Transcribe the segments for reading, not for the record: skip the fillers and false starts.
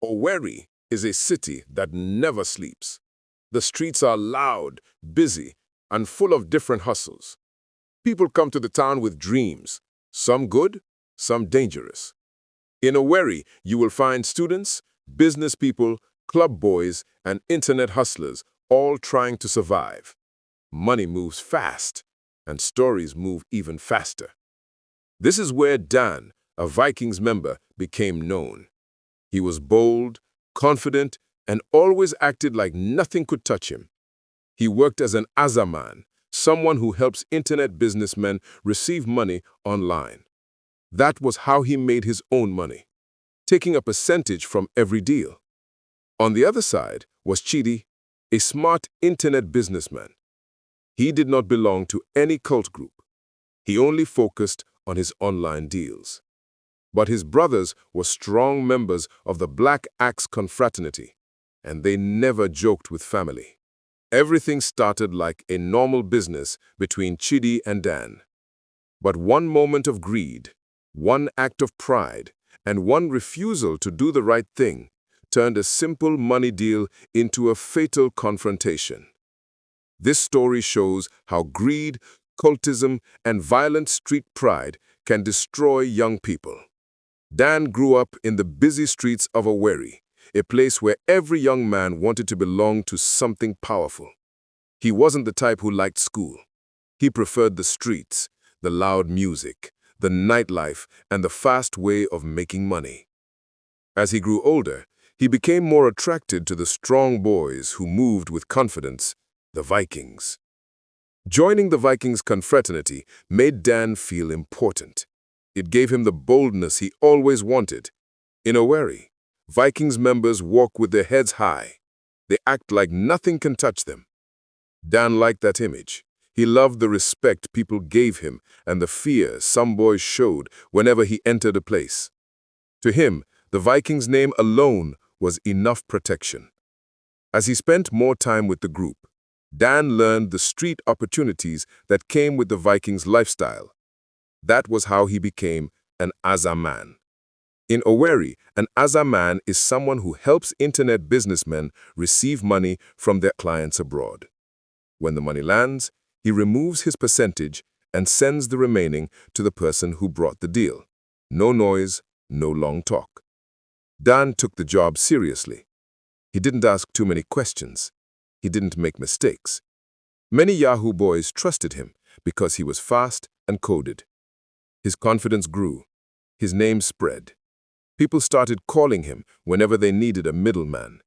Owerri is a city that never sleeps. The streets are loud, busy, and full of different hustles. People come to the town with dreams, some good, some dangerous. In Owerri, you will find students, business people, club boys, and internet hustlers all trying to survive. Money moves fast, and stories move even faster. This is where Dan, a Vikings member, became known. He was bold, confident, and always acted like nothing could touch him. He worked as an Aza Man, someone who helps internet businessmen receive money online. That was how he made his own money, taking a percentage from every deal. On the other side was Chidi, a smart internet businessman. He did not belong to any cult group. He only focused on his online deals. But his brothers were strong members of the Black Axe Confraternity, and they never joked with family. Everything started like a normal business between Chidi and Dan. But one moment of greed, one act of pride, and one refusal to do the right thing turned a simple money deal into a fatal confrontation. This story shows how greed, cultism, and violent street pride can destroy young people. Dan grew up in the busy streets of Owerri, a place where every young man wanted to belong to something powerful. He wasn't the type who liked school. He preferred the streets, the loud music, the nightlife, and the fast way of making money. As he grew older, he became more attracted to the strong boys who moved with confidence, the Vikings. Joining the Vikings Confraternity made Dan feel important. It gave him the boldness he always wanted. In Owerri, Vikings members walk with their heads high. They act like nothing can touch them. Dan liked that image. He loved the respect people gave him and the fear some boys showed whenever he entered a place. To him, the Vikings' name alone was enough protection. As he spent more time with the group, Dan learned the street opportunities that came with the Vikings' lifestyle. That was how he became an Aza Man. In Owerri, an Aza Man is someone who helps internet businessmen receive money from their clients abroad. When the money lands, he removes his percentage and sends the remaining to the person who brought the deal. No noise, no long talk. Dan took the job seriously. He didn't ask too many questions. He didn't make mistakes. Many Yahoo boys trusted him because he was fast and coded. His confidence grew. His name spread. People started calling him whenever they needed a middleman.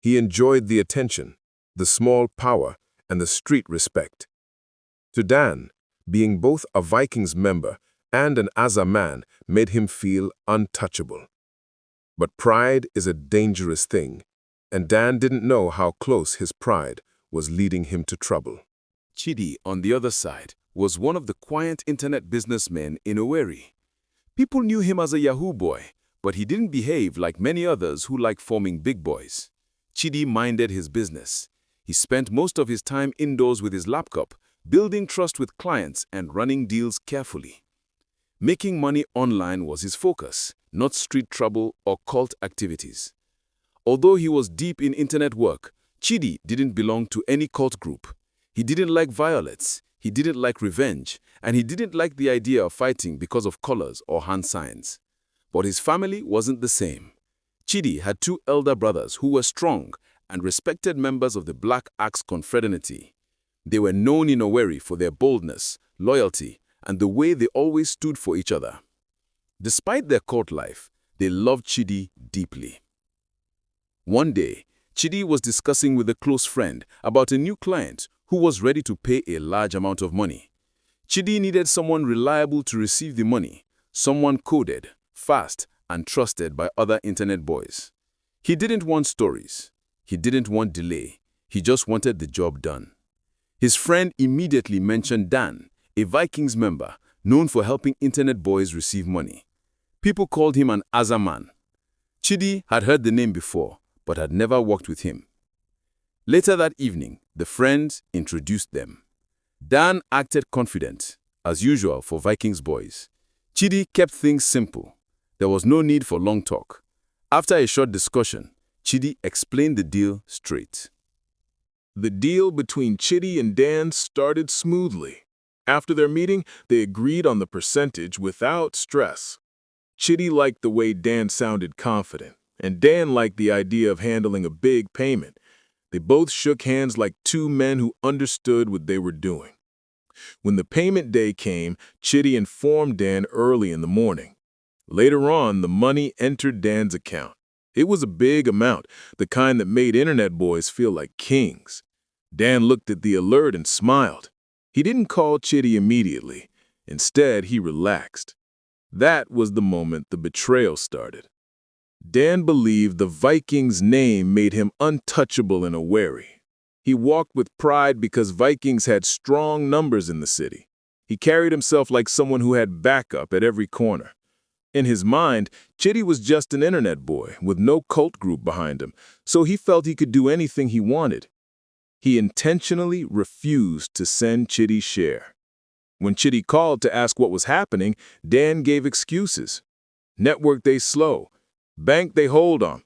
He enjoyed the attention, the small power, and the street respect. To Dan, being both a Vikings member and an Aza Man made him feel untouchable. But pride is a dangerous thing, and Dan didn't know how close his pride was leading him to trouble. Chidi, on the other side, was one of the quiet internet businessmen in Owerri. People knew him as a Yahoo boy, but he didn't behave like many others who like forming big boys. Chidi minded his business. He spent most of his time indoors with his laptop, building trust with clients and running deals carefully. Making money online was his focus, not street trouble or cult activities. Although he was deep in internet work, Chidi didn't belong to any cult group. He didn't like violence, he didn't like revenge, and he didn't like the idea of fighting because of colors or hand signs. But his family wasn't the same. Chidi had two elder brothers who were strong and respected members of the Black Axe Confraternity. They were known in Owerri for their boldness, loyalty, and the way they always stood for each other. Despite their court life, they loved Chidi deeply. One day, Chidi was discussing with a close friend about a new client who was ready to pay a large amount of money. Chidi needed someone reliable to receive the money, someone coded, fast, and trusted by other internet boys. He didn't want stories. He didn't want delay. He just wanted the job done. His friend immediately mentioned Dan, a Vikings member known for helping internet boys receive money. People called him an Aza Man. Chidi had heard the name before, but had never worked with him. Later that evening, the friends introduced them. Dan acted confident, as usual for Vikings boys. Chidi kept things simple. There was no need for long talk. After a short discussion, Chidi explained the deal straight. The deal between Chidi and Dan started smoothly. After their meeting, they agreed on the percentage without stress. Chidi liked the way Dan sounded confident, and Dan liked the idea of handling a big payment. They both shook hands like two men who understood what they were doing. When the payment day came, Chidi informed Dan early in the morning. Later on, the money entered Dan's account. It was a big amount, the kind that made internet boys feel like kings. Dan looked at the alert and smiled. He didn't call Chidi immediately. Instead, he relaxed. That was the moment the betrayal started. Dan believed the Vikings' name made him untouchable in Owerri. He walked with pride because Vikings had strong numbers in the city. He carried himself like someone who had backup at every corner. In his mind, Chidi was just an internet boy with no cult group behind him, so he felt he could do anything he wanted. He intentionally refused to send Chidi's share. When Chidi called to ask what was happening, Dan gave excuses. Network they slow. Bank they hold on.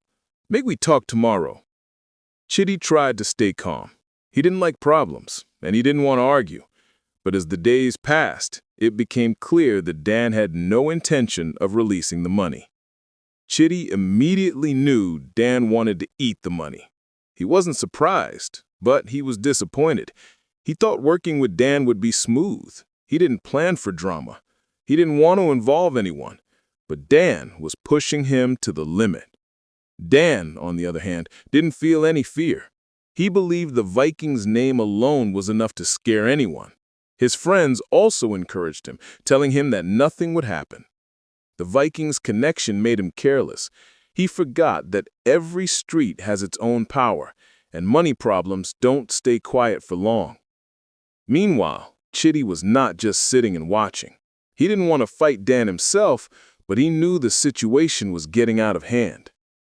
Make we talk tomorrow. Chidi tried to stay calm. He didn't like problems, and he didn't want to argue. But as the days passed, it became clear that Dan had no intention of releasing the money. Chidi immediately knew Dan wanted to eat the money. He wasn't surprised, but he was disappointed. He thought working with Dan would be smooth. He didn't plan for drama. He didn't want to involve anyone. But Dan was pushing him to the limit. Dan, on the other hand, didn't feel any fear. He believed the Vikings' name alone was enough to scare anyone. His friends also encouraged him, telling him that nothing would happen. The Vikings' connection made him careless. He forgot that every street has its own power, and money problems don't stay quiet for long. Meanwhile, Chidi was not just sitting and watching. He didn't want to fight Dan himself, but he knew the situation was getting out of hand.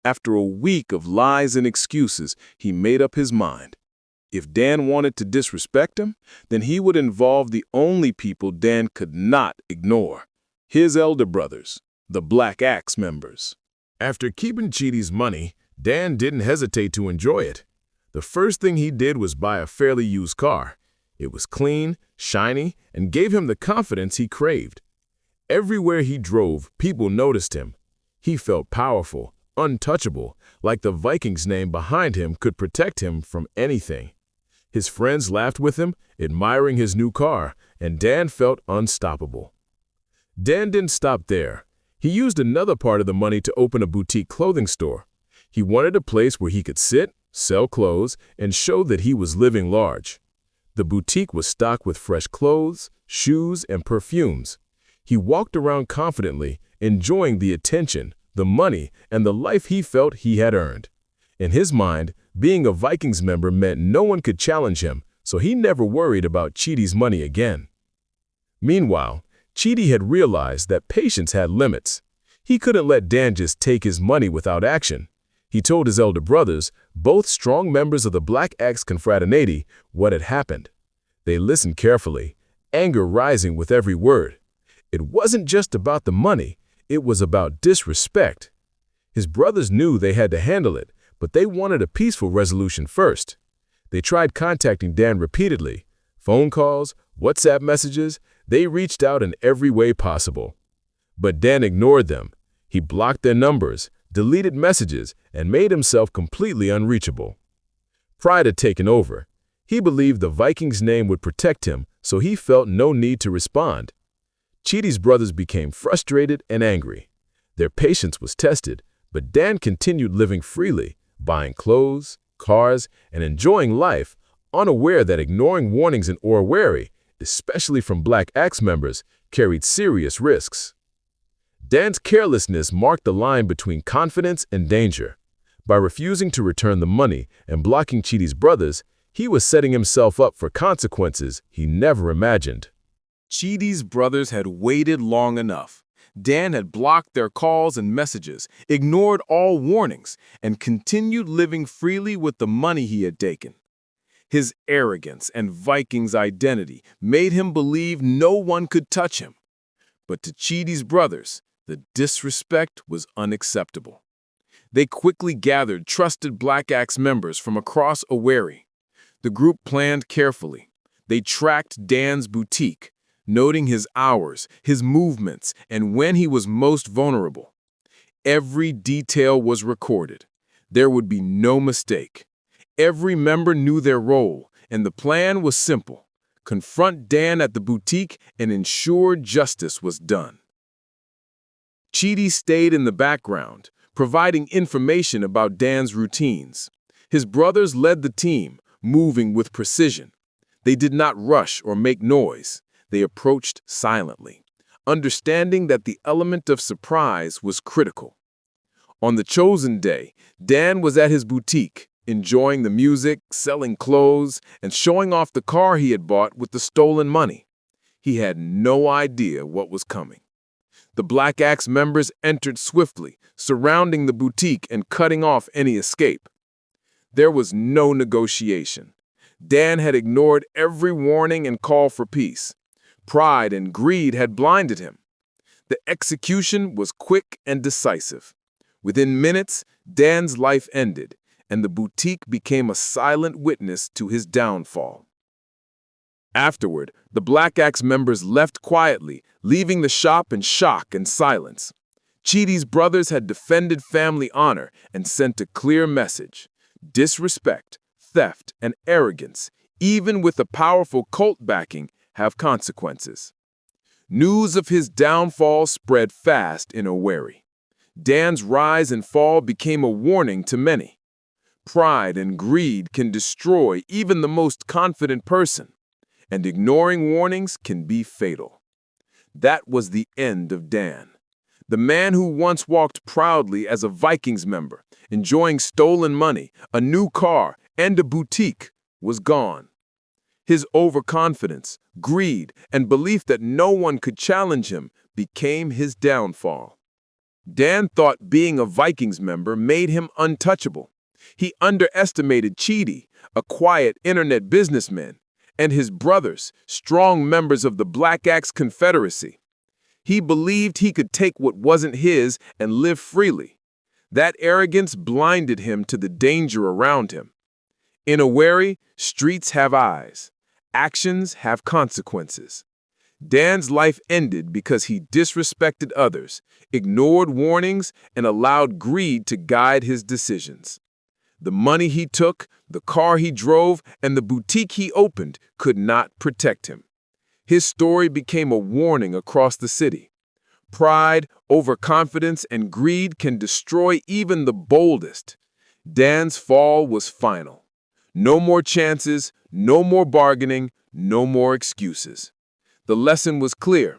After a week of lies and excuses, he made up his mind. If Dan wanted to disrespect him, then he would involve the only people Dan could not ignore: his elder brothers, the Black Axe members. After keeping Chidi's money, Dan didn't hesitate to enjoy it. The first thing he did was buy a fairly used car. It was clean, shiny, and gave him the confidence he craved. Everywhere he drove, people noticed him. He felt powerful, untouchable, like the Vikings' name behind him could protect him from anything. His friends laughed with him, admiring his new car, and Dan felt unstoppable. Dan didn't stop there. He used another part of the money to open a boutique clothing store. He wanted a place where he could sit, sell clothes, and show that he was living large. The boutique was stocked with fresh clothes, shoes, and perfumes. He walked around confidently, enjoying the attention, the money, and the life he felt he had earned. In his mind, being a Vikings member meant no one could challenge him, so he never worried about Chidi's money again. Meanwhile, Chidi had realized that patience had limits. He couldn't let Dan just take his money without action. He told his elder brothers, both strong members of the Black Axe Confraternity, what had happened. They listened carefully, anger rising with every word. It wasn't just about the money, it was about disrespect. His brothers knew they had to handle it, but they wanted a peaceful resolution first. They tried contacting Dan repeatedly. Phone calls, WhatsApp messages, they reached out in every way possible. But Dan ignored them. He blocked their numbers, deleted messages, and made himself completely unreachable. Pride had taken over. He believed the Vikings' name would protect him, so he felt no need to respond. Chidi's brothers became frustrated and angry. Their patience was tested, but Dan continued living freely, buying clothes, cars, and enjoying life, unaware that ignoring warnings in Owerri, especially from Black Axe members, carried serious risks. Dan's carelessness marked the line between confidence and danger. By refusing to return the money and blocking Chidi's brothers, he was setting himself up for consequences he never imagined. Chidi's brothers had waited long enough. Dan had blocked their calls and messages, ignored all warnings, and continued living freely with the money he had taken. His arrogance and Vikings' identity made him believe no one could touch him. But to Chidi's brothers, the disrespect was unacceptable. They quickly gathered trusted Black Axe members from across Owerri. The group planned carefully. They tracked Dan's boutique, noting his hours, his movements, and when he was most vulnerable. Every detail was recorded. There would be no mistake. Every member knew their role, and the plan was simple: confront Dan at the boutique and ensure justice was done. Chidi stayed in the background, providing information about Dan's routines. His brothers led the team, moving with precision. They did not rush or make noise. They approached silently, understanding that the element of surprise was critical. On the chosen day, Dan was at his boutique, enjoying the music, selling clothes, and showing off the car he had bought with the stolen money. He had no idea what was coming. The Black Axe members entered swiftly, surrounding the boutique and cutting off any escape. There was no negotiation. Dan had ignored every warning and call for peace. Pride and greed had blinded him. The execution was quick and decisive. Within minutes, Dan's life ended, and the boutique became a silent witness to his downfall. Afterward, the Black Axe members left quietly, leaving the shop in shock and silence. Chidi's brothers had defended family honor and sent a clear message: disrespect, theft, and arrogance, even with a powerful cult backing, have consequences. News of his downfall spread fast in Owerri. Dan's rise and fall became a warning to many. Pride and greed can destroy even the most confident person, and ignoring warnings can be fatal. That was the end of Dan. The man who once walked proudly as a Vikings member, enjoying stolen money, a new car, and a boutique, was gone. His overconfidence, greed, and belief that no one could challenge him became his downfall. Dan thought being a Vikings member made him untouchable. He underestimated Chidi, a quiet internet businessman, and his brothers, strong members of the Black Axe Confederacy. He believed he could take what wasn't his and live freely. That arrogance blinded him to the danger around him. In Owerri, streets have eyes. Actions have consequences. Dan's life ended because he disrespected others, ignored warnings, and allowed greed to guide his decisions. The money he took, the car he drove, and the boutique he opened could not protect him. His story became a warning across the city. Pride, overconfidence, and greed can destroy even the boldest. Dan's fall was final. No more chances, no more bargaining, no more excuses. The lesson was clear.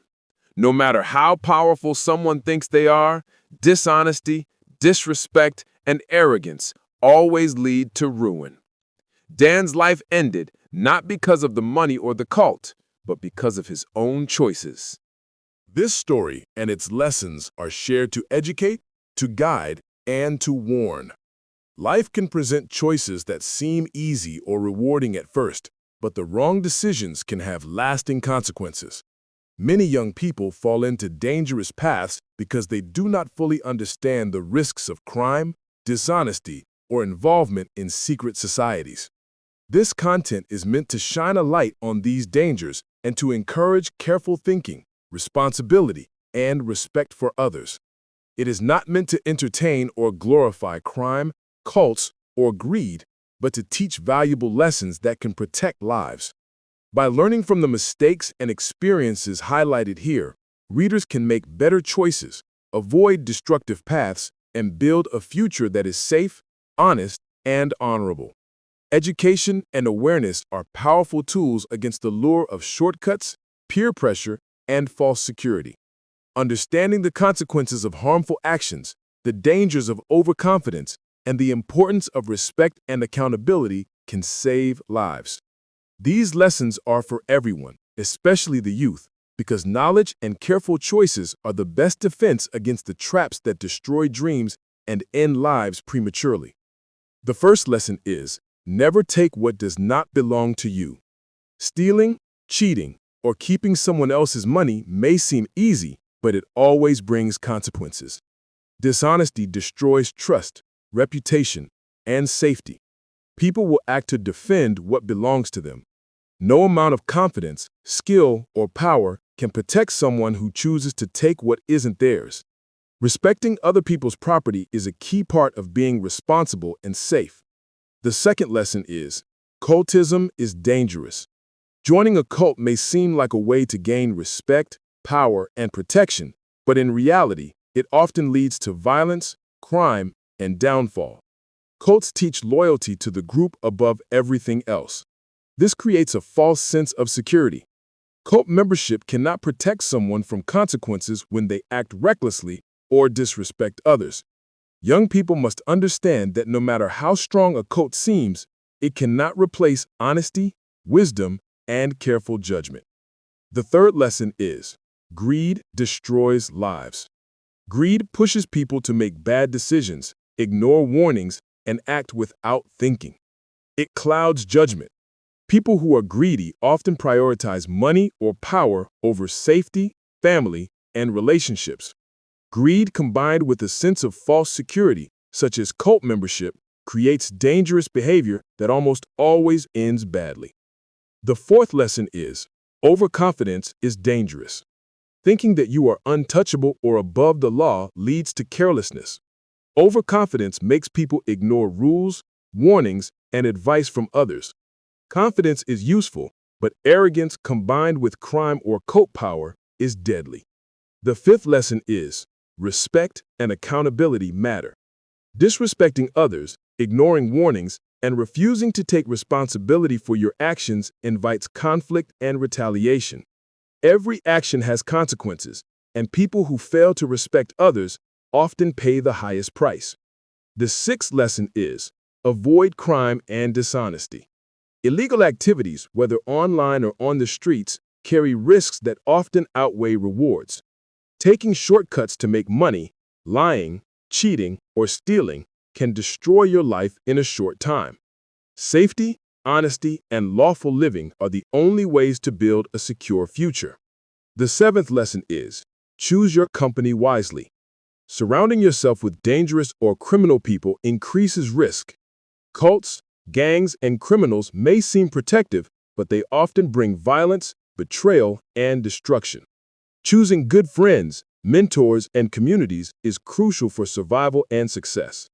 No matter how powerful someone thinks they are, dishonesty, disrespect, and arrogance always lead to ruin. Dan's life ended not because of the money or the cult, but because of his own choices. This story and its lessons are shared to educate, to guide, and to warn. Life can present choices that seem easy or rewarding at first, but the wrong decisions can have lasting consequences. Many young people fall into dangerous paths because they do not fully understand the risks of crime, dishonesty, or involvement in secret societies. This content is meant to shine a light on these dangers and to encourage careful thinking, responsibility, and respect for others. It is not meant to entertain or glorify crime, cults, or greed, but to teach valuable lessons that can protect lives. By learning from the mistakes and experiences highlighted here, readers can make better choices, avoid destructive paths, and build a future that is safe, honest, and honorable. Education and awareness are powerful tools against the lure of shortcuts, peer pressure, and false security. Understanding the consequences of harmful actions, the dangers of overconfidence, and the importance of respect and accountability can save lives. These lessons are for everyone, especially the youth, because knowledge and careful choices are the best defense against the traps that destroy dreams and end lives prematurely. The first lesson is, never take what does not belong to you. Stealing, cheating, or keeping someone else's money may seem easy, but it always brings consequences. Dishonesty destroys trust, reputation, and safety. People will act to defend what belongs to them. No amount of confidence, skill, or power can protect someone who chooses to take what isn't theirs. Respecting other people's property is a key part of being responsible and safe. The second lesson is, cultism is dangerous. Joining a cult may seem like a way to gain respect, power, and protection, but in reality, it often leads to violence, crime, and downfall. Cults teach loyalty to the group above everything else. This creates a false sense of security. Cult membership cannot protect someone from consequences when they act recklessly or disrespect others. Young people must understand that no matter how strong a cult seems, it cannot replace honesty, wisdom, and careful judgment. The third lesson is, greed destroys lives. Greed pushes people to make bad decisions, ignore warnings, and act without thinking. It clouds judgment. People who are greedy often prioritize money or power over safety, family, and relationships. Greed combined with a sense of false security, such as cult membership, creates dangerous behavior that almost always ends badly. The fourth lesson is, overconfidence is dangerous. Thinking that you are untouchable or above the law leads to carelessness. Overconfidence makes people ignore rules, warnings, and advice from others. Confidence is useful, but arrogance combined with crime or cult power is deadly. The fifth lesson is, respect and accountability matter. Disrespecting others, ignoring warnings, and refusing to take responsibility for your actions invites conflict and retaliation. Every action has consequences, and people who fail to respect others often pay the highest price. The sixth lesson is, avoid crime and dishonesty. Illegal activities, whether online or on the streets, carry risks that often outweigh rewards. Taking shortcuts to make money, lying, cheating, or stealing can destroy your life in a short time. Safety, honesty, and lawful living are the only ways to build a secure future. The seventh lesson is, choose your company wisely. Surrounding yourself with dangerous or criminal people increases risk. Cults, gangs, and criminals may seem protective, but they often bring violence, betrayal, and destruction. Choosing good friends, mentors, and communities is crucial for survival and success.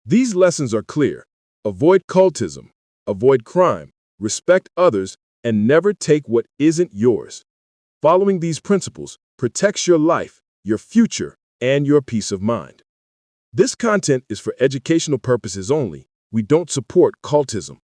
These lessons are clear. Avoid cultism, avoid crime, respect others, and never take what isn't yours. Following these principles protects your life, your future, and your peace of mind. This content is for educational purposes only. We don't support cultism.